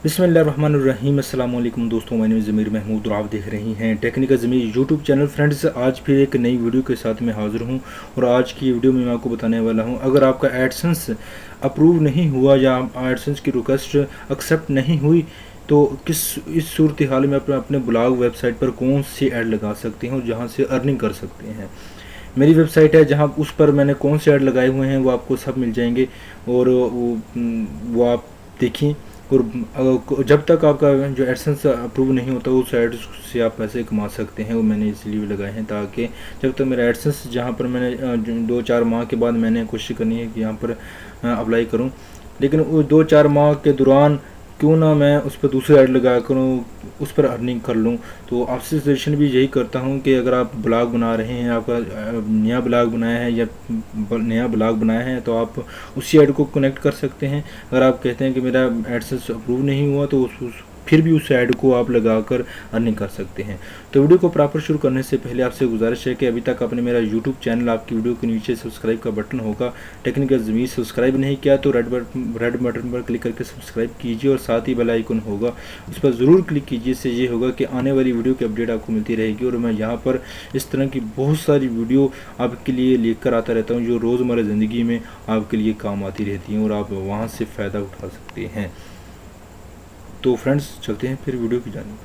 बिस्मिल्लाहिर्रहमानिर्रहीम। अस्सलाम वालेकुम दोस्तों, मैं ज़मीर महमूद और आप देख रही हैं टेक्निकल ज़मीर यूट्यूब चैनल। फ्रेंड्स, आज फिर एक नई वीडियो के साथ मैं हाज़िर हूं और आज की वीडियो में मैं आपको बताने वाला हूं, अगर आपका एडसेंस अप्रूव नहीं हुआ या एडसेंस की रिक्वेस्ट एक्सेप्ट नहीं हुई तो इस सूरत हाल में अपने ब्लॉग वेबसाइट पर कौन सी ऐड लगा सकते हैं और जहां से अर्निंग कर सकते हैं। मेरी वेबसाइट है जहां उस पर मैंने कौन से ऐड लगाए हुए हैं वो आपको सब मिल जाएंगे और वो आप देखिए। और जब तक आपका जो एडसेंस अप्रूव नहीं होता उस ऐड से आप पैसे कमा सकते हैं, वो मैंने इसलिए लगाए हैं ताकि जब तक मेरा एडसेंस, जहाँ पर मैंने 2-4 माह के बाद मैंने कोशिश करनी है कि यहाँ पर अप्लाई करूँ, लेकिन वो 2-4 माह के दौरान क्यों ना मैं उस पर दूसरे ऐड लगा करूँ, उस पर अर्निंग कर लूँ। तो आपसे सजेशन भी यही करता हूँ कि अगर आप ब्लॉग बना रहे हैं, आपका नया ब्लॉग बनाया है या नया ब्लॉग बनाया है, तो आप उसी ऐड को कनेक्ट कर सकते हैं। अगर आप कहते हैं कि मेरा एडसेंस अप्रूव नहीं हुआ तो फिर भी उस ऐड को आप लगाकर अर्निंग कर सकते हैं। तो वीडियो को प्रॉपर शुरू करने से पहले आपसे गुजारिश है कि अभी तक आपने मेरा यूट्यूब चैनल, आपकी वीडियो के नीचे सब्सक्राइब का बटन होगा टेक्निकल ज़मीर, सब्सक्राइब नहीं किया तो रेड बटन पर क्लिक करके सब्सक्राइब कीजिए और साथ ही बेल आइकन होगा उस पर ज़रूर क्लिक कीजिए। इससे ये होगा कि आने वाली वीडियो की अपडेट आपको मिलती रहेगी और मैं यहाँ पर इस तरह की बहुत सारी वीडियो आपके लिए लेकर आता रहता हूँ जो रोज़मर्रा ज़िंदगी में आपके लिए काम आती रहती हैं और आप वहाँ से फ़ायदा उठा सकते हैं। तो फ्रेंड्स, चलते हैं फिर वीडियो की जानिब।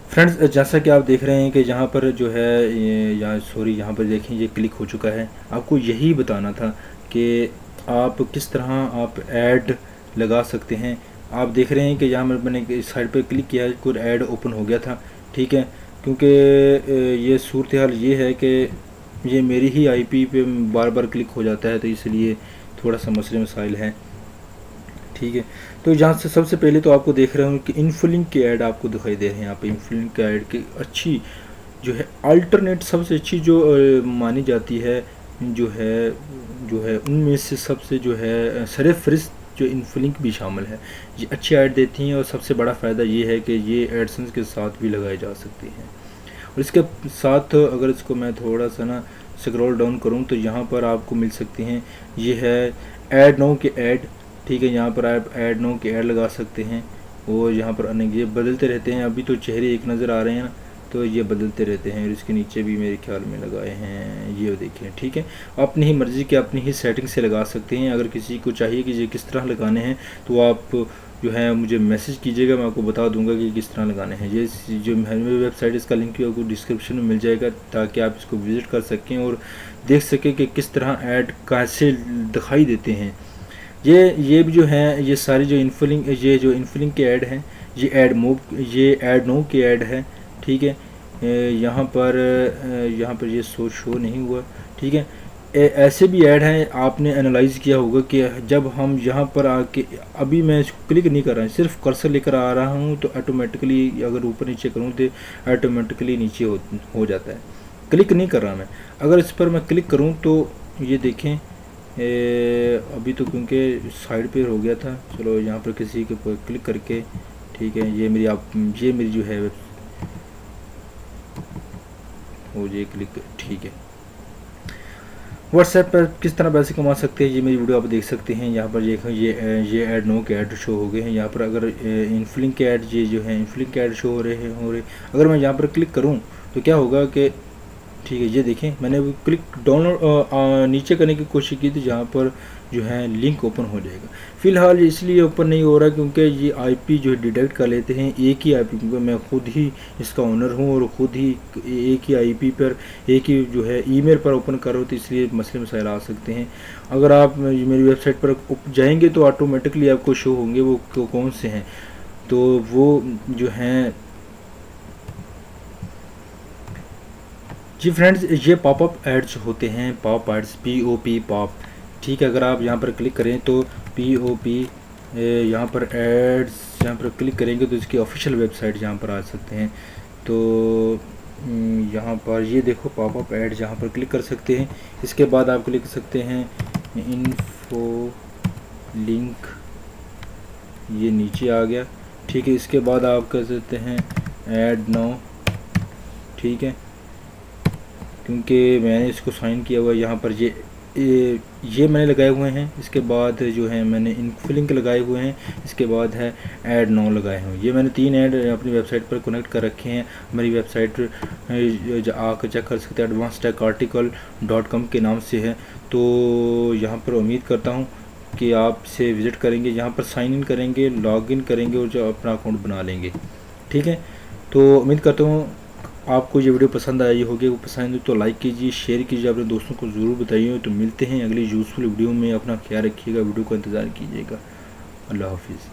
फ्रेंड्स, जैसा कि आप देख रहे हैं कि यहाँ पर जो है यहाँ पर देखें ये क्लिक हो चुका है। आपको यही बताना था कि आप किस तरह आप ऐड लगा सकते हैं। आप देख रहे हैं कि यहाँ मैंने इस साइड पर क्लिक किया, कोई ऐड ओपन हो गया था, ठीक है। क्योंकि ये सूरत हाल ये है कि ये मेरी ही आईपी पे बार बार क्लिक हो जाता है, तो इसलिए थोड़ा सा मसले मसाइल हैं, ठीक है। तो यहाँ से सबसे पहले तो आपको देख रहे हो कि इन्फ्लिंक के ऐड आपको दिखाई दे रहे हैं। यहाँ पे इन्फ्लिंक के ऐड की अच्छी जो है अल्टरनेट सबसे अच्छी जो मानी जाती है, जो है उनमें से सबसे जो है सरफहरिस्त जो इन्फ्लिंक भी शामिल है। ये अच्छी ऐड देती हैं और सबसे बड़ा फ़ायदा ये है कि ये एडसेंस के साथ भी लगाए जा सकती हैं। और इसके साथ अगर इसको मैं थोड़ा सा ना स्क्रॉल डाउन करूँ तो यहाँ पर आपको मिल सकती हैं, ये है ऐड नो के ऐड, ठीक है। यहाँ पर आप ऐड नो के ऐड लगा सकते हैं और यहाँ पर अनेक ये बदलते रहते हैं। अभी तो चेहरे एक नज़र आ रहे हैं ना, तो ये बदलते रहते हैं और इसके नीचे भी मेरे ख्याल में लगाए हैं, ये देखें, ठीक है। अपनी ही मर्ज़ी के अपनी ही सेटिंग से लगा सकते हैं। अगर किसी को चाहिए कि ये किस तरह लगाने हैं तो आप जो है मुझे मैसेज कीजिएगा, मैं आपको बता दूंगा कि किस तरह लगाने हैं। ये जो मेरी वेबसाइट, इसका लिंक भी आपको डिस्क्रिप्शन में मिल जाएगा ताकि आप इसको विज़िट कर सकें और देख सकें कि किस तरह ऐड कैसे दिखाई देते हैं। ये भी जो है ये सारी जो इन्फिलिंग के ऐड हैं, ये ऐड नो के ऐड है, ठीक है। यहाँ पर ये शो नहीं हुआ, ठीक है। ऐसे भी ऐड हैं, आपने एनालाइज किया होगा कि जब हम यहाँ पर आके, अभी मैं इसको क्लिक नहीं कर रहा हूँ, सिर्फ कर्सर लेकर आ रहा हूँ तो ऑटोमेटिकली अगर ऊपर नीचे करूँ तो ऑटोमेटिकली नीचे हो जाता है। क्लिक नहीं कर रहा मैं। अगर इस पर मैं क्लिक करूँ तो ये देखें, अभी तो क्योंकि साइड पे हो गया था, चलो यहाँ पर किसी के पर क्लिक करके, ठीक है। ये मेरी जो है वो ये क्लिक, ठीक है। व्हाट्सएप पर किस तरह पैसे कमा सकते हैं, ये मेरी वीडियो आप देख सकते हैं। यहाँ पर ये ऐड नो के ऐड शो हो गए हैं। यहाँ पर अगर इन्फ्लिंक के ऐड, ये जो है इन्फ्लिंक के ऐड शो हो रहे। अगर मैं यहाँ पर क्लिक करूँ तो क्या होगा कि, ठीक है, ये देखें, मैंने वो क्लिक डाउनलोड नीचे करने की कोशिश की थी, जहाँ पर जो है लिंक ओपन हो जाएगा। फ़िलहाल इसलिए ओपन नहीं हो रहा क्योंकि ये आईपी जो है डिटेक्ट कर लेते हैं एक ही आईपी, क्योंकि मैं खुद ही इसका ओनर हूँ और ख़ुद ही एक ही आईपी पर एक ही जो है ईमेल पर ओपन करो, तो इसलिए मसले मसाइल आ सकते हैं। अगर आप मेरी वेबसाइट पर जाएंगे तो ऑटोमेटिकली आपको शो होंगे वो कौन से हैं। तो वो जो हैं, जी फ्रेंड्स, ये पॉपअप एड्स होते हैं, पॉप एड्स, POP पॉप, ठीक है। अगर आप यहाँ पर क्लिक करें तो POP, यहाँ पर एड्स, यहाँ पर क्लिक करेंगे तो इसकी ऑफिशियल वेबसाइट यहाँ पर आ सकते हैं। तो यहाँ पर ये देखो पॉपअप एड्स, यहाँ पर क्लिक कर सकते हैं। इसके बाद आप क्लिक कर सकते हैं इन्फो लिंक, ये नीचे आ गया, ठीक है। इसके बाद आप कर सकते हैं ऐड नाउ, ठीक है, क्योंकि मैंने इसको साइन किया हुआ है। यहाँ पर ये मैंने लगाए हुए हैं। इसके बाद जो है मैंने इनको लिंक लगाए हुए हैं। इसके बाद है ऐड नाउ लगाए हुए हैं। ये मैंने 3 ऐड अपनी वेबसाइट पर कनेक्ट कर रखे हैं। मेरी वेबसाइट आकर चेक कर सकते हैं, advancedtecharticle.com के नाम से है। तो यहाँ पर उम्मीद करता हूँ कि आप से विज़िट करेंगे, यहाँ पर साइन इन करेंगे, लॉगिन करेंगे और जो अपना अकाउंट बना लेंगे। ठीक है, तो उम्मीद करता हूँ आपको ये वीडियो पसंद आई होगी। वो पसंद हो तो लाइक कीजिए, शेयर कीजिए, अपने दोस्तों को ज़रूर बताइए। तो मिलते हैं अगली यूज़फुल वीडियो में। अपना ख्याल रखिएगा, वीडियो का इंतज़ार कीजिएगा। अल्लाह हाफिज़।